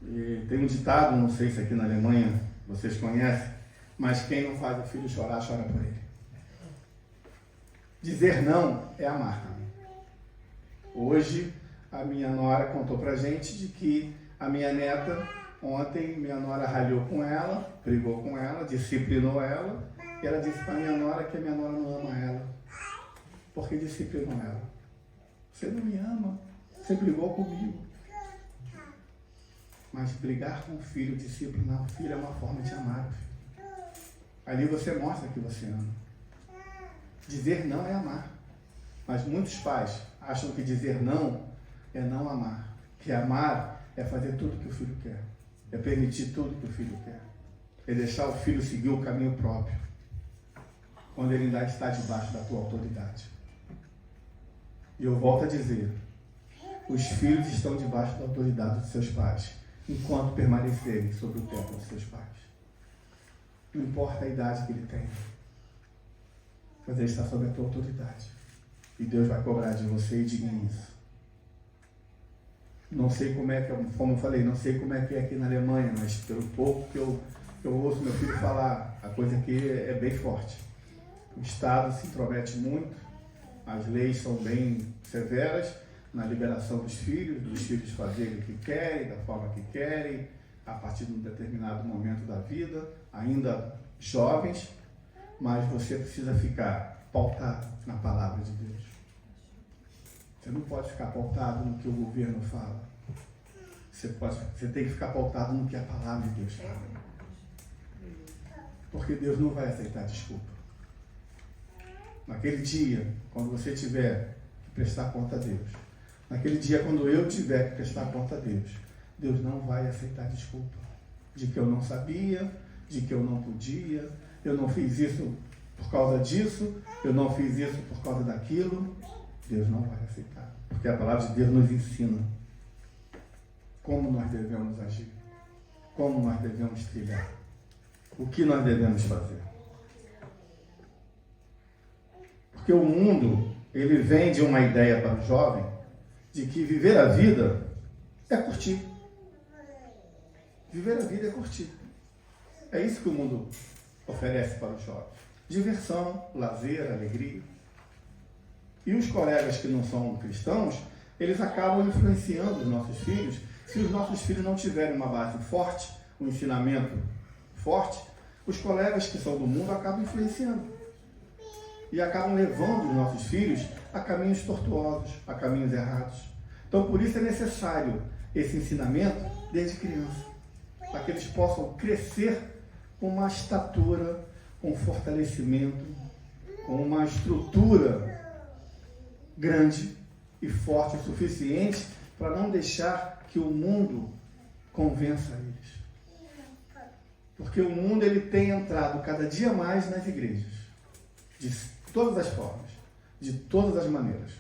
E tem um ditado, não sei se aqui na Alemanha vocês conhecem, mas quem não faz o filho chorar, chora por ele. Dizer não é amar. Hoje, a minha nora contou pra gente de que a minha neta, ontem, minha nora ralhou com ela, brigou com ela, disciplinou ela, e ela disse pra minha nora que a minha nora não ama ela, porque disciplinou ela. Você não me ama, você brigou comigo. Mas brigar com o filho, disciplinar o filho é uma forma de amar o filho. Ali você mostra que você ama. Dizer não é amar. Mas muitos pais acham que dizer não é não amar. Que amar é fazer tudo que o filho quer. É permitir tudo que o filho quer. É deixar o filho seguir o caminho próprio, quando ele ainda está debaixo da tua autoridade. E eu volto a dizer, os filhos estão debaixo da autoridade dos seus pais, enquanto permanecerem sob o teto dos seus pais. Não importa a idade que ele tem, mas ele está sob a tua autoridade. E Deus vai cobrar de você e de mim isso. Não sei como é que, como eu falei, não sei como é que é aqui na Alemanha, mas pelo pouco que eu ouço meu filho falar, a coisa aqui é bem forte. O Estado se intromete muito, as leis são bem severas na liberação dos filhos fazerem o que querem, da forma que querem, a partir de um determinado momento da vida, ainda jovens, mas você precisa ficar pautado na palavra de Deus. Você não pode ficar pautado no que o governo fala. Você tem que ficar pautado no que a palavra de Deus fala. Porque Deus não vai aceitar desculpa. Naquele dia, quando você tiver que prestar conta a Deus, naquele dia, quando eu tiver que prestar conta a Deus, Deus não vai aceitar desculpa. De que eu não sabia, de que eu não podia, eu não fiz isso por causa disso, eu não fiz isso por causa daquilo. Deus não vai aceitar. Porque a palavra de Deus nos ensina como nós devemos agir, como nós devemos trilhar, o que nós devemos fazer. Porque o mundo, ele vende uma ideia para o jovem de que viver a vida é curtir. Viver a vida é curtir. É isso que o mundo oferece para os jovens. Diversão, lazer, alegria. E os colegas que não são cristãos, eles acabam influenciando os nossos filhos. Se os nossos filhos não tiverem uma base forte, um ensinamento forte, os colegas que são do mundo acabam influenciando. E acabam levando os nossos filhos a caminhos tortuosos, a caminhos errados. Então, por isso é necessário esse ensinamento desde criança, para que eles possam crescer com uma estatura, com um fortalecimento, com uma estrutura grande e forte o suficiente para não deixar que o mundo convença eles. Porque o mundo ele tem entrado cada dia mais nas igrejas, de todas as formas, de todas as maneiras.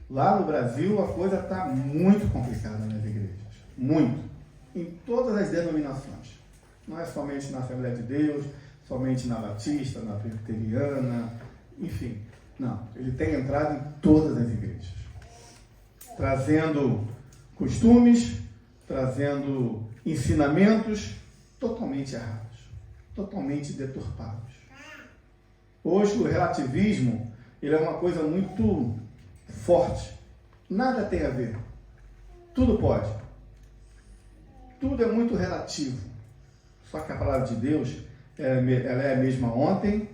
Lá no Brasil a coisa está muito complicada nas igrejas, muito, em todas as denominações. Não é somente na Assembleia de Deus, somente na Batista, na Presbiteriana, enfim. Não, ele tem entrado em todas as igrejas, trazendo costumes, trazendo ensinamentos totalmente errados, totalmente deturpados. Hoje o relativismo, ele é uma coisa muito forte. Nada tem a ver. Tudo pode. Tudo é muito relativo. Só que a palavra de Deus, ela é a mesma ontem,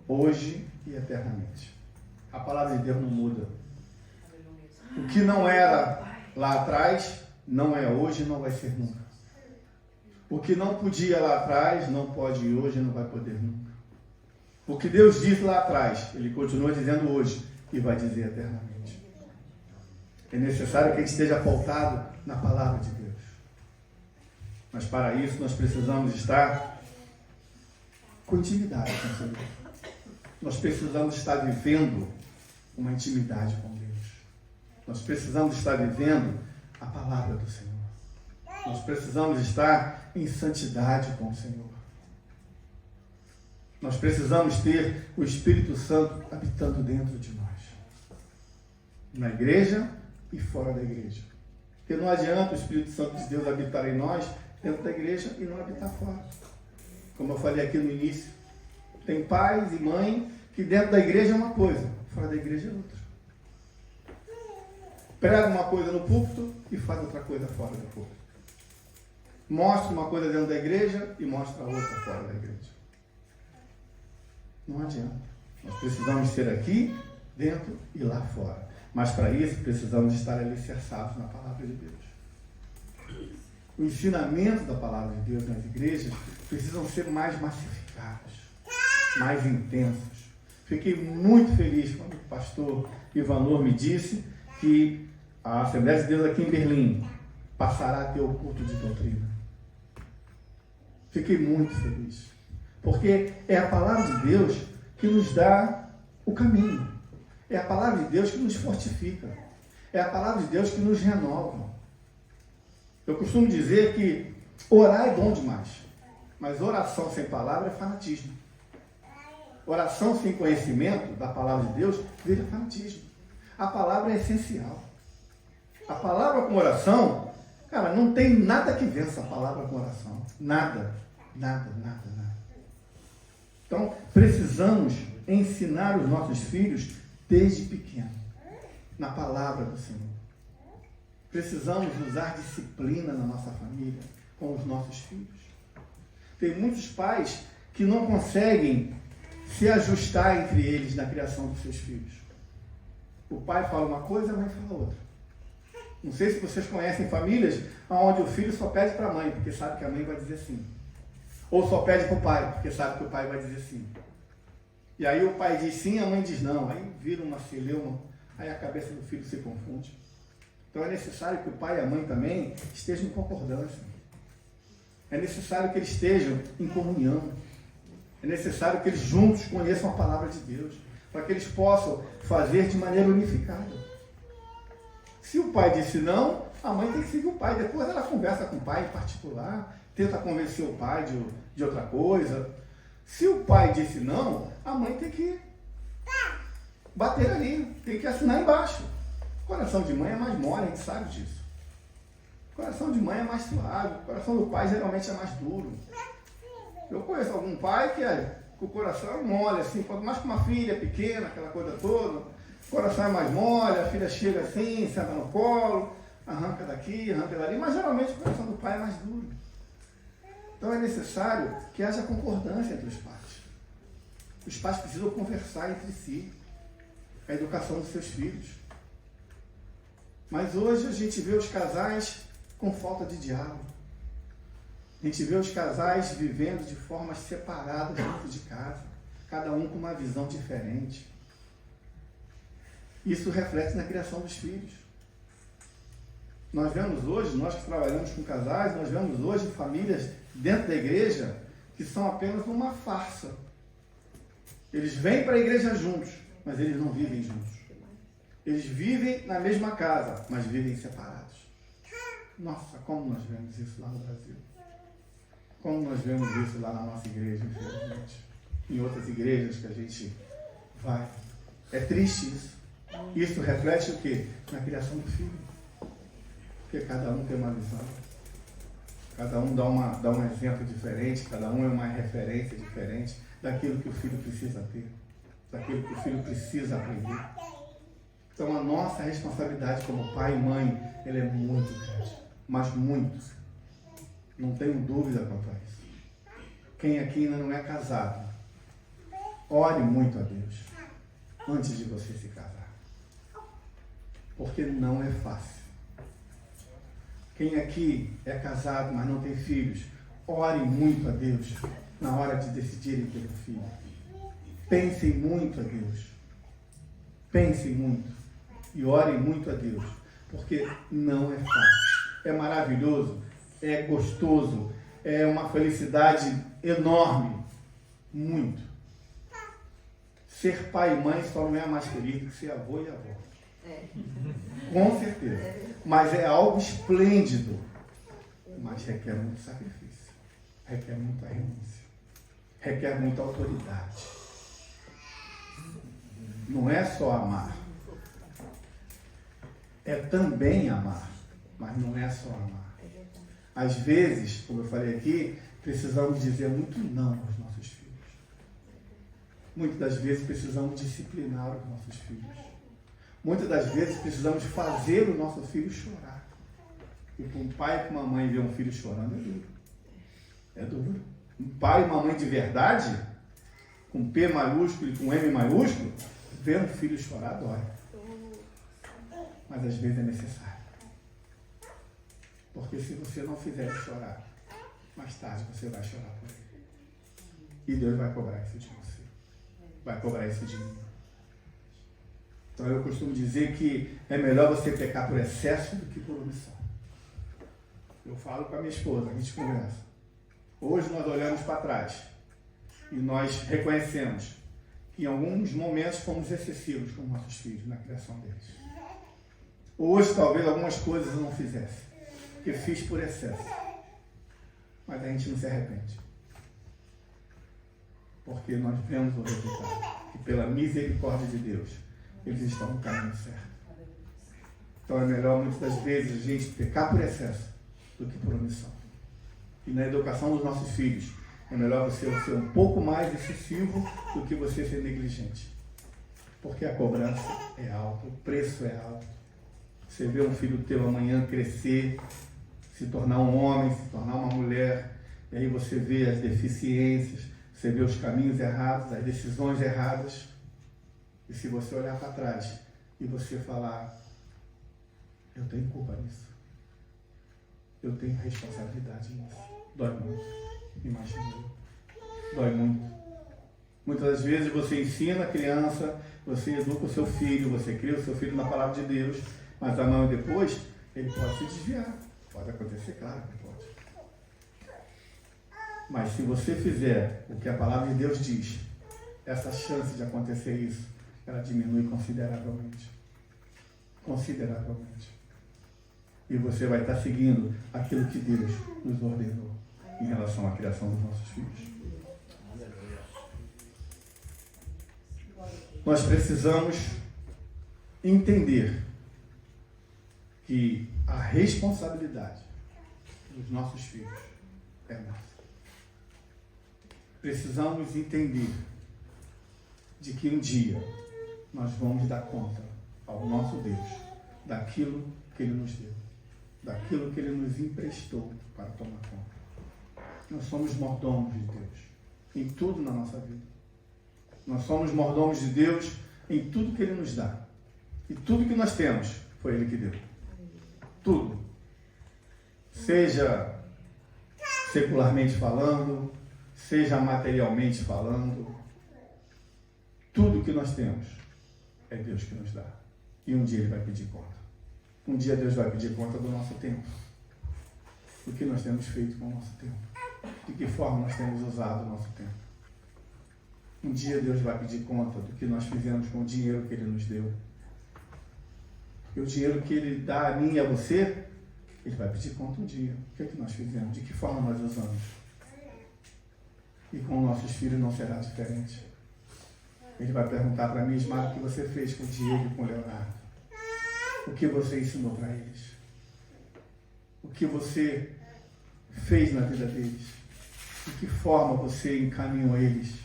hoje e eternamente. A palavra de Deus não muda. O que não era lá atrás, não é hoje e não vai ser nunca. O que não podia lá atrás, não pode hoje e não vai poder nunca. O que Deus disse lá atrás, Ele continua dizendo hoje e vai dizer eternamente. É necessário que a gente esteja pautado na palavra de Deus. Mas para isso nós precisamos estar com intimidade com o Senhor. Nós precisamos estar vivendo uma intimidade com Deus. Nós precisamos estar vivendo a palavra do Senhor. Nós precisamos estar em santidade com o Senhor. Nós precisamos ter o Espírito Santo habitando dentro de nós. Na igreja e fora da igreja. Porque não adianta o Espírito Santo de Deus habitar em nós dentro da igreja e não habitar fora. Como eu falei aqui no início, tem pais e mães que dentro da igreja é uma coisa, fora da igreja é outra. prega uma coisa no púlpito e faz outra coisa fora do púlpito. Mostra uma coisa dentro da igreja e mostra outra fora da igreja. Não adianta. Nós precisamos ser aqui, dentro e lá fora. Mas para isso precisamos estar alicerçados na palavra de Deus. O ensinamento da palavra de Deus nas igrejas precisam ser mais massificados, mais intensos. Fiquei muito feliz quando o pastor Ivanor me disse que a Assembleia de Deus aqui em Berlim passará a ter o culto de doutrina. Fiquei muito feliz, porque é a palavra de Deus que nos dá o caminho. É a palavra de Deus que nos fortifica. É a palavra de Deus que nos renova. Eu costumo dizer que orar é bom demais, mas oração sem palavra é fanatismo. Oração sem conhecimento da palavra de Deus vira fanatismo. A palavra é essencial. A palavra com oração, cara, não tem nada que vença a palavra com oração. Nada, nada, nada, nada. Então, precisamos ensinar os nossos filhos desde pequeno, na palavra do Senhor. Precisamos usar disciplina na nossa família, com os nossos filhos. Tem muitos pais que não conseguem se ajustar entre eles na criação dos seus filhos. O pai fala uma coisa, a mãe fala outra. Não sei se vocês conhecem famílias onde o filho só pede para a mãe, porque sabe que a mãe vai dizer sim. Ou só pede para o pai, porque sabe que o pai vai dizer sim. E aí o pai diz sim, a mãe diz não. Aí vira uma celeuma, aí a cabeça do filho se confunde. Então é necessário que o pai e a mãe também estejam em concordância. É necessário que eles estejam em comunhão. É necessário que eles juntos conheçam a palavra de Deus, para que eles possam fazer de maneira unificada. Se o pai disse não, a mãe tem que seguir o pai. Depois ela conversa com o pai em particular, tenta convencer o pai de outra coisa. Se o pai disse não, a mãe tem que bater ali, tem que assinar embaixo. O coração de mãe é mais mole, a gente sabe disso. O coração de mãe é mais suave, o coração do pai geralmente é mais duro. Eu conheço algum pai que o coração é mole, assim, quanto mais com uma filha pequena, aquela coisa toda, o coração é mais mole, a filha chega assim, senta no colo, arranca daqui, arranca dali, mas geralmente o coração do pai é mais duro. Então é necessário que haja concordância entre os pais. Os pais precisam conversar entre si, a educação dos seus filhos. Mas hoje a gente vê os casais com falta de diálogo. A gente vê os casais vivendo de formas separadas dentro de casa, cada um com uma visão diferente. Isso reflete na criação dos filhos. Nós vemos hoje, nós que trabalhamos com casais, nós vemos hoje famílias dentro da igreja que são apenas uma farsa. Eles vêm para a igreja juntos, mas eles não vivem juntos. Eles vivem na mesma casa, mas vivem separados. Nossa, como nós vemos isso lá no Brasil. Como nós vemos isso lá na nossa igreja, infelizmente. Em outras igrejas que a gente vai. É triste isso. Isso reflete o quê? Na criação do filho. Porque cada um tem uma visão. Cada um dá um exemplo diferente, cada um é uma referência diferente daquilo que o filho precisa ter, daquilo que o filho precisa aprender. Então a nossa responsabilidade como pai e mãe, ela é muito grande, mas muito. Não tenho dúvida quanto a isso. Quem aqui ainda não é casado, ore muito a Deus antes de você se casar. Porque não é fácil. Quem aqui é casado, mas não tem filhos, ore muito a Deus na hora de decidirem ter um filho. Pensem muito a Deus. Pensem muito. E orem muito a Deus. Porque não é fácil. É maravilhoso. É gostoso. É uma felicidade enorme. Muito. Ser pai e mãe só não é mais feliz do que ser avô e avó. Com certeza. Mas é algo esplêndido. Mas requer muito sacrifício. Requer muita renúncia. Requer muita autoridade. Não é só amar. É também amar. Mas não é só amar. Às vezes, como eu falei aqui, precisamos dizer muito não aos nossos filhos. Muitas das vezes precisamos disciplinar os nossos filhos. Muitas das vezes precisamos fazer o nosso filho chorar. E para um pai e para uma mãe ver um filho chorando é duro. É duro. Um pai e uma mãe de verdade, com P maiúsculo e com M maiúsculo, ver um filho chorar dói. Mas às vezes é necessário. Porque se você não fizer ele chorar, mais tarde você vai chorar por ele. E Deus vai cobrar isso de você. Vai cobrar isso de mim. Então eu costumo dizer que é melhor você pecar por excesso do que por omissão. Eu falo com a minha esposa, a gente conversa. Hoje nós olhamos para trás e nós reconhecemos que em alguns momentos fomos excessivos com nossos filhos na criação deles. Hoje talvez algumas coisas eu não fizesse, porque fiz por excesso. Mas a gente não se arrepende. Porque nós vemos o resultado. E pela misericórdia de Deus, eles estão no caminho certo. Então é melhor muitas das vezes a gente pecar por excesso do que por omissão. E na educação dos nossos filhos, é melhor você ser um pouco mais excessivo do que você ser negligente. Porque a cobrança é alta, o preço é alto. Você vê um filho teu amanhã crescer, se tornar um homem, se tornar uma mulher, e aí você vê as deficiências, você vê os caminhos errados, as decisões erradas. E se você olhar para trás e você falar, eu tenho culpa nisso, eu tenho responsabilidade nisso, dói muito, imagina, dói muito. Muitas das vezes você ensina a criança, você educa o seu filho, você cria o seu filho na palavra de Deus, mas amanhã depois ele pode se desviar. Pode acontecer, claro que pode. Mas se você fizer o que a palavra de Deus diz, essa chance de acontecer isso, ela diminui consideravelmente. Consideravelmente. E você vai estar seguindo aquilo que Deus nos ordenou em relação à criação dos nossos filhos. Nós precisamos entender que a responsabilidade dos nossos filhos é nossa. Precisamos entender de que um dia nós vamos dar conta ao nosso Deus daquilo que Ele nos deu, daquilo que Ele nos emprestou para tomar conta. Nós somos mordomos de Deus em tudo na nossa vida. Nós somos mordomos de Deus em tudo que Ele nos dá. E tudo que nós temos foi Ele que deu. Tudo. Seja secularmente falando, seja materialmente falando, tudo que nós temos é Deus que nos dá. E um dia Ele vai pedir conta. Um dia Deus vai pedir conta do nosso tempo. Do que nós temos feito com o nosso tempo. De que forma nós temos usado o nosso tempo. Um dia Deus vai pedir conta do que nós fizemos com o dinheiro que Ele nos deu. E o dinheiro que Ele dá a mim e a você, Ele vai pedir conta um dia. O que é que nós fizemos? De que forma nós usamos? E com nossos filhos não será diferente. Ele vai perguntar para mim, Ismael, o que você fez com o Diego e com o Leonardo? O que você ensinou para eles? O que você fez na vida deles? De que forma você encaminhou eles?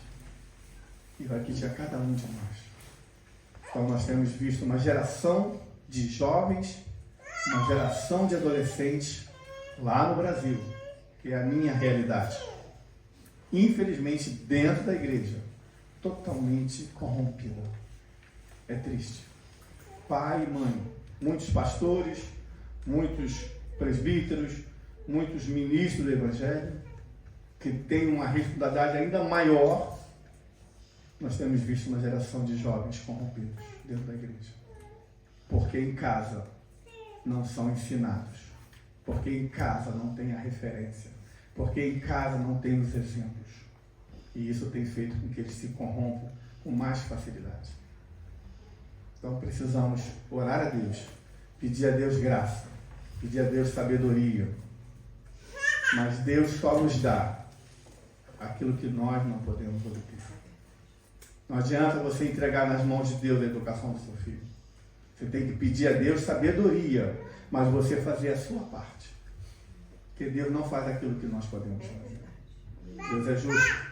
E vai pedir a cada um de nós. Então nós temos visto uma geração de jovens, uma geração de adolescentes lá no Brasil, que é a minha realidade. Infelizmente, dentro da igreja, totalmente corrompida. É triste. Pai e mãe, muitos pastores, muitos presbíteros, muitos ministros do Evangelho, que têm uma responsabilidade ainda maior. Nós temos visto uma geração de jovens corrompidos dentro da igreja. Porque em casa não são ensinados. Porque em casa não tem a referência. Porque em casa não tem os exemplos. E isso tem feito com que eles se corrompam com mais facilidade. Então precisamos orar a Deus, pedir a Deus graça, pedir a Deus sabedoria. Mas Deus só nos dá aquilo que nós não podemos obter. Não adianta você entregar nas mãos de Deus a educação do seu filho. Você tem que pedir a Deus sabedoria, mas você fazer a sua parte. Porque Deus não faz aquilo que nós podemos fazer. Deus é justo.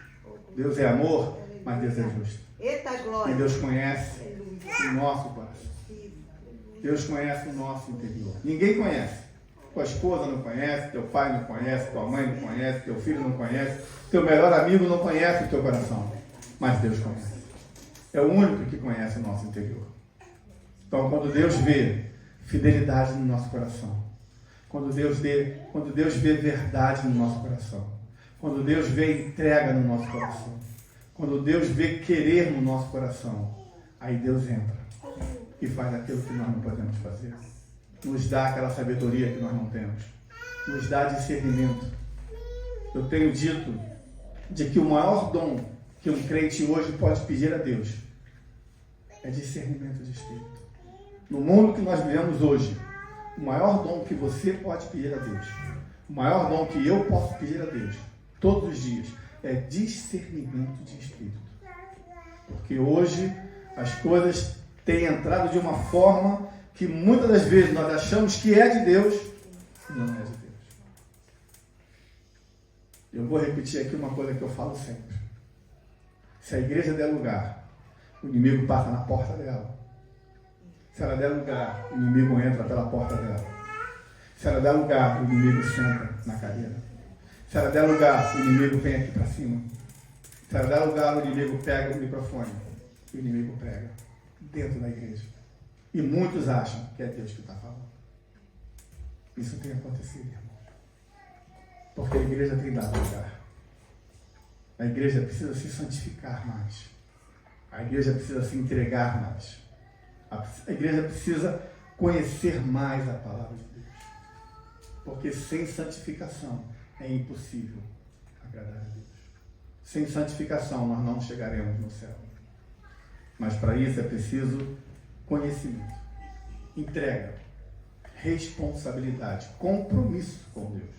Deus é amor, mas Deus é justo. E Deus conhece o nosso coração. Deus conhece o nosso interior. Ninguém conhece. Tua esposa não conhece, teu pai não conhece, tua mãe não conhece, teu filho não conhece, teu melhor amigo não conhece o teu coração. Mas Deus conhece. É o único que conhece o nosso interior. Então, quando Deus vê fidelidade no nosso coração, quando Deus vê verdade no nosso coração, quando Deus vê entrega no nosso coração, quando Deus vê querer no nosso coração, aí Deus entra e faz aquilo que nós não podemos fazer. Nos dá aquela sabedoria que nós não temos. Nos dá discernimento. Eu tenho dito de que o maior dom que um crente hoje pode pedir a Deus é discernimento de espírito. No mundo que nós vivemos hoje, o maior dom que você pode pedir a Deus, o maior dom que eu posso pedir a Deus, todos os dias, é discernimento de espírito. Porque hoje as coisas têm entrado de uma forma que muitas das vezes nós achamos que é de Deus e não é de Deus. Eu vou repetir aqui uma coisa que eu falo sempre. Se a igreja der lugar, o inimigo passa na porta dela. Se ela der lugar, o inimigo entra pela porta dela. Se ela der lugar, o inimigo senta na cadeira. Se ela der lugar, o inimigo vem aqui para cima. Se ela der lugar, o inimigo pega o microfone. E o inimigo prega dentro da igreja. E muitos acham que é Deus que está falando. Isso tem acontecido, irmão. Porque a igreja tem dado lugar. A igreja precisa se santificar mais. A igreja precisa se entregar mais. A igreja precisa conhecer mais a palavra de Deus. Porque sem santificação é impossível agradar a Deus. Sem santificação nós não chegaremos no céu. Mas para isso é preciso conhecimento, entrega, responsabilidade, compromisso com Deus.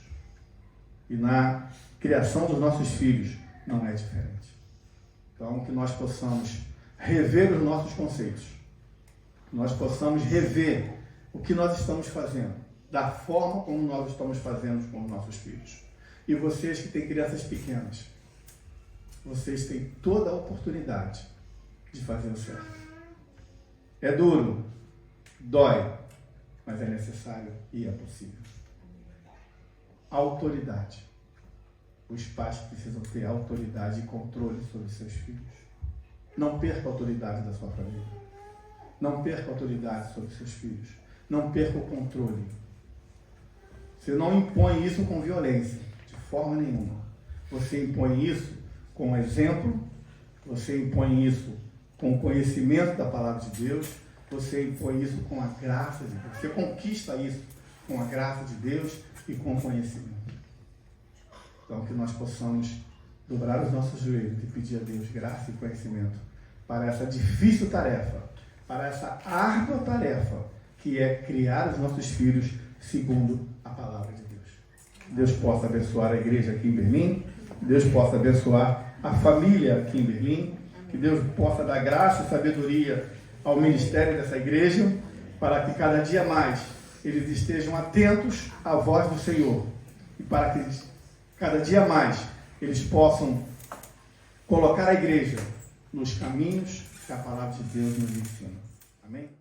E na criação dos nossos filhos não é diferente. Então, que nós possamos rever os nossos conceitos, que nós possamos rever o que nós estamos fazendo, da forma como nós estamos fazendo com os nossos filhos. E vocês que têm crianças pequenas, vocês têm toda a oportunidade de fazer o certo. É duro, dói, mas é necessário e é possível. Autoridade. Os pais precisam ter autoridade e controle sobre seus filhos. Não perca a autoridade da sua família. Não perca a autoridade sobre seus filhos. Não perca o controle. Você não impõe isso com violência, de forma nenhuma. Você impõe isso com exemplo, você impõe isso com o conhecimento da palavra de Deus, você impõe isso com a graça de Deus. Você conquista isso com a graça de Deus e com o conhecimento. Então, que nós possamos dobrar os nossos joelhos e pedir a Deus graça e conhecimento para essa difícil tarefa, para essa árdua tarefa, que é criar os nossos filhos segundo a palavra de Deus. Deus possa abençoar a igreja aqui em Berlim, Deus possa abençoar a família aqui em Berlim, que Deus possa dar graça e sabedoria ao ministério dessa igreja, para que cada dia mais eles estejam atentos à voz do Senhor, e para que cada dia mais eles possam colocar a igreja nos caminhos que a palavra de Deus nos ensina. Amém?